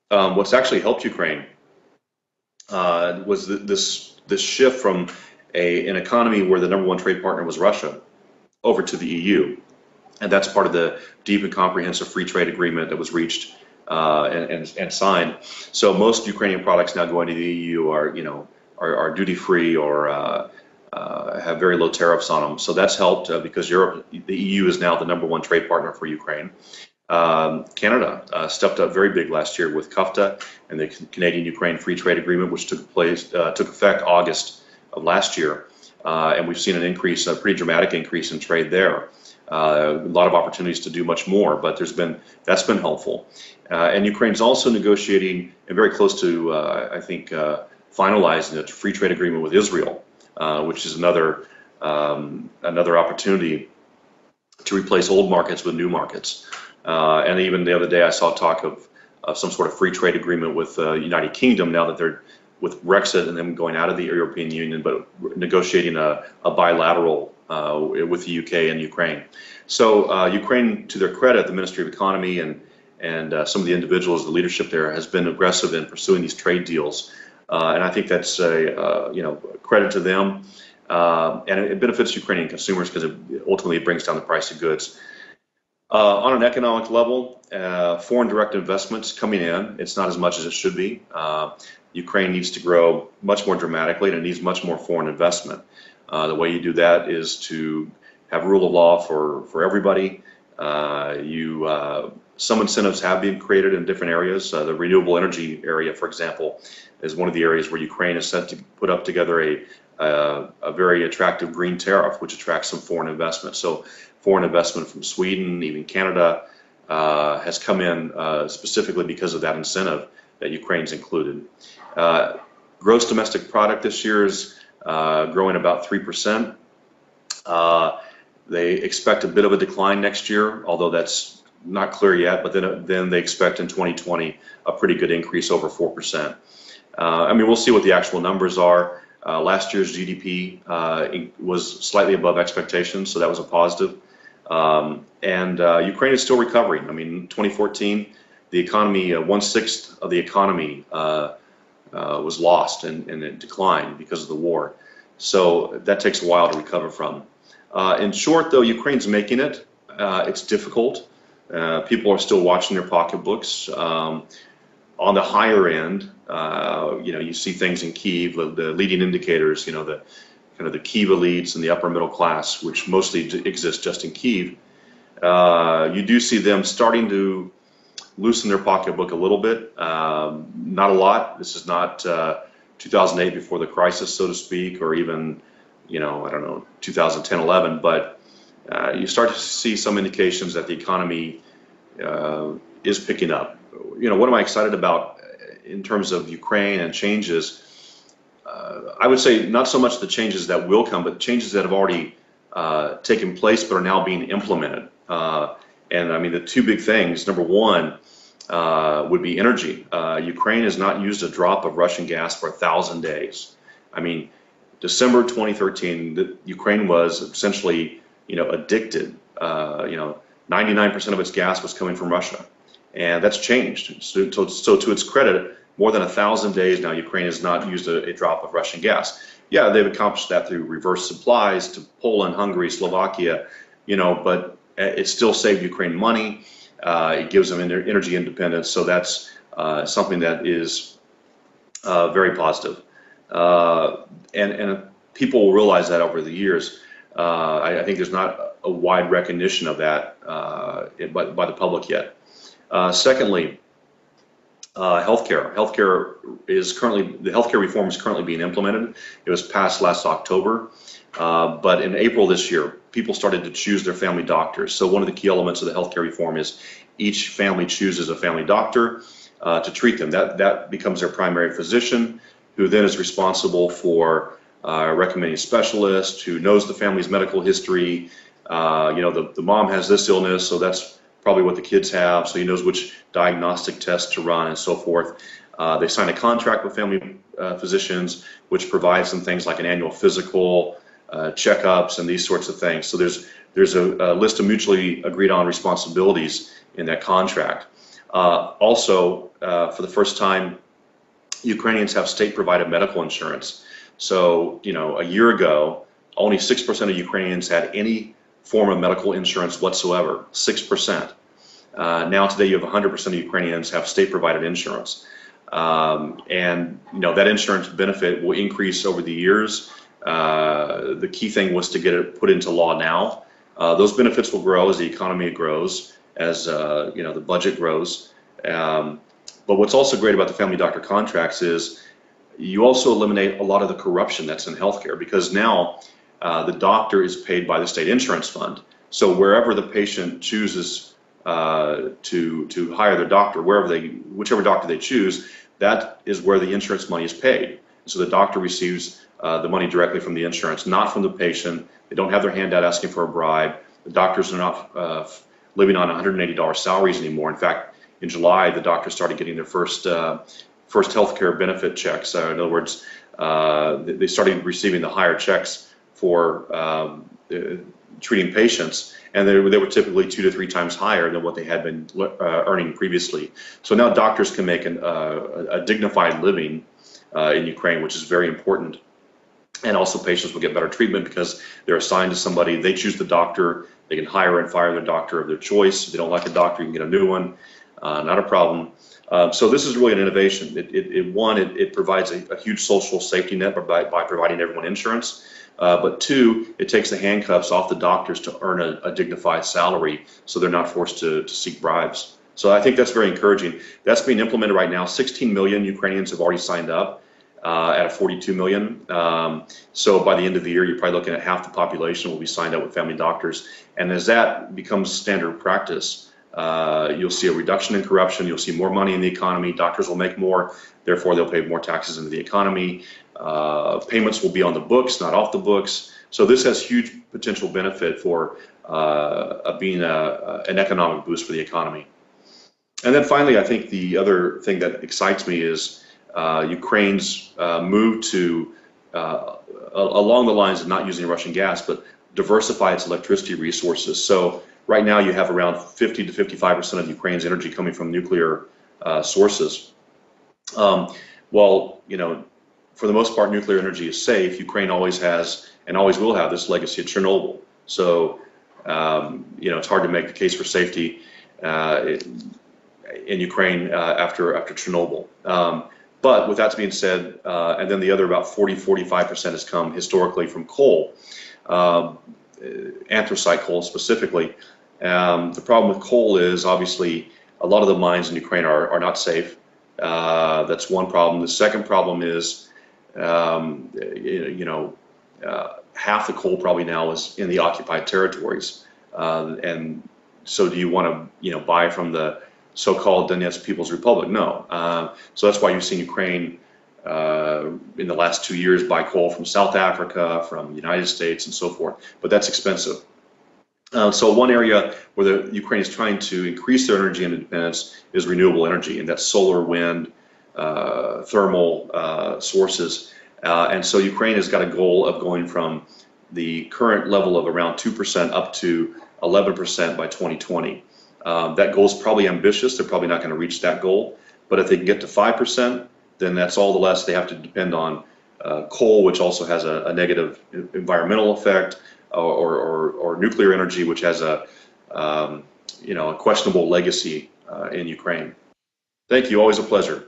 What's actually helped Ukraine was this shift from an economy where the number one trade partner was Russia over to the EU, and that's part of the deep and comprehensive free trade agreement that was reached and signed. So most Ukrainian products now going to the EU are, are duty free or have very low tariffs on them. So that's helped because the EU is now the number one trade partner for Ukraine. Canada stepped up very big last year with CUFTA and the Canadian-Ukraine Free Trade Agreement, which took effect August of last year, and we've seen a pretty dramatic increase in trade there. A lot of opportunities to do much more, but that's been helpful. And Ukraine's also negotiating and very close to, I think, finalizing a free trade agreement with Israel, which is another opportunity to replace old markets with new markets. And even the other day, I saw talk of some sort of free trade agreement with the United Kingdom now that they're with Brexit and them going out of the European Union, but negotiating a bilateral with the UK and Ukraine. So Ukraine, to their credit, the Ministry of Economy and some of the individuals, the leadership there, has been aggressive in pursuing these trade deals, and I think that's a credit to them, and it benefits Ukrainian consumers because ultimately it brings down the price of goods. On an economic level, foreign direct investments coming in, it's not as much as it should be. Ukraine needs to grow much more dramatically, and it needs much more foreign investment. The way you do that is to have rule of law for everybody. Some incentives have been created in different areas. The renewable energy area, for example, is one of the areas where Ukraine is set to put up together a very attractive green tariff, which attracts some foreign investment. So foreign investment from Sweden, even Canada, has come in specifically because of that incentive that Ukraine's included. Gross domestic product this year is growing about 3%. They expect a bit of a decline next year, although that's not clear yet, but then they expect in 2020 a pretty good increase over 4%. We'll see what the actual numbers are. Last year's GDP was slightly above expectations, so that was a positive. And Ukraine is still recovering. In 2014, the economy, 1/6 of the economy was lost and it declined because of the war. So that takes a while to recover from. In short, though, Ukraine's making it. It's difficult. People are still watching their pocketbooks. On the higher end, you see things in Kyiv, the leading indicators, the Kyiv elites and the upper middle class, which mostly exist just in Kyiv. You do see them starting to loosen their pocketbook a little bit. Not a lot. This is not 2008 before the crisis, so to speak, or even, 2010, 11. But you start to see some indications that the economy is picking up. What am I excited about in terms of Ukraine and changes? I would say not so much the changes that will come, but changes that have already taken place but are now being implemented. And the two big things, number one, would be energy. Ukraine has not used a drop of Russian gas for 1,000 days. December 2013, Ukraine was essentially, addicted. 99% of its gas was coming from Russia, and that's changed. So to its credit, more than 1,000 days now, Ukraine has not used a drop of Russian gas. Yeah, they've accomplished that through reverse supplies to Poland, Hungary, Slovakia, but it still saved Ukraine money. It gives them energy independence, so that's something that is very positive. And people will realize that over the years. I think there's not a wide recognition of that by the public yet. Secondly, healthcare. The healthcare reform is currently being implemented. It was passed last October, but in April this year, people started to choose their family doctors. So one of the key elements of the healthcare reform is each family chooses a family doctor to treat them. That becomes their primary physician, who then is responsible for recommending specialists, who knows the family's medical history. The mom has this illness, so that's probably what the kids have, so he knows which diagnostic tests to run and so forth. They sign a contract with family physicians, which provides them things like an annual physical, checkups, and these sorts of things. So there's a list of mutually agreed on responsibilities in that contract. Also, for the first time, Ukrainians have state-provided medical insurance. So, a year ago, only 6% of Ukrainians had any form of medical insurance whatsoever. 6%. Now today, you have 100% of Ukrainians have state-provided insurance. And that insurance benefit will increase over the years. The key thing was to get it put into law now. Those benefits will grow as the economy grows, as the budget grows. But what's also great about the family doctor contracts is you also eliminate a lot of the corruption that's in healthcare, because now the doctor is paid by the state insurance fund. So wherever the patient chooses to hire their doctor, whichever doctor they choose, that is where the insurance money is paid. So the doctor receives the money directly from the insurance, not from the patient. They don't have their hand out asking for a bribe. The doctors are not living on $180 salaries anymore. In fact, in July, the doctors started getting their first healthcare benefit checks. In other words, they started receiving the higher checks for treating patients, and they were typically 2 to 3 times higher than what they had been earning previously. So now doctors can make a dignified living in Ukraine, which is very important. And also patients will get better treatment because they're assigned to somebody. They choose the doctor. They can hire and fire their doctor of their choice. If they don't like a doctor, you can get a new one. Not a problem. So this is really an innovation. It provides a huge social safety net by providing everyone insurance. But two, it takes the handcuffs off the doctors to earn a dignified salary, so they're not forced to seek bribes. So I think that's very encouraging. That's being implemented right now. 16 million Ukrainians have already signed up at a 42 million. So by the end of the year, you're probably looking at half the population will be signed up with family doctors. And as that becomes standard practice, you'll see a reduction in corruption. You'll see more money in the economy. Doctors will make more. Therefore, they'll pay more taxes into the economy. Payments will be on the books, not off the books. So this has huge potential benefit for being an economic boost for the economy. And then finally, I think the other thing that excites me is Ukraine's move to, along the lines of not using Russian gas, but diversify its electricity resources. So right now you have around 50 to 55% of Ukraine's energy coming from nuclear sources. Well, for the most part, nuclear energy is safe. Ukraine always has and always will have this legacy of Chernobyl. So, it's hard to make the case for safety in Ukraine after Chernobyl. But with that being said, and then the other about 45% has come historically from coal, anthracite coal specifically. The problem with coal is obviously a lot of the mines in Ukraine are not safe. That's one problem. The second problem is, half the coal probably now is in the occupied territories. And so do you want to, buy from the so-called Donetsk People's Republic? No. So that's why you've seen Ukraine in the last 2 years buy coal from South Africa, from the United States, and so forth. But that's expensive. So one area where the Ukraine is trying to increase their energy independence is renewable energy, and that's solar, wind, thermal sources. And so Ukraine has got a goal of going from the current level of around 2% up to 11% by 2020. That goal is probably ambitious. They're probably not going to reach that goal. But if they can get to 5%, then that's all the less they have to depend on coal, which also has a negative environmental effect, or nuclear energy, which has a questionable legacy in Ukraine. Thank you. Always a pleasure.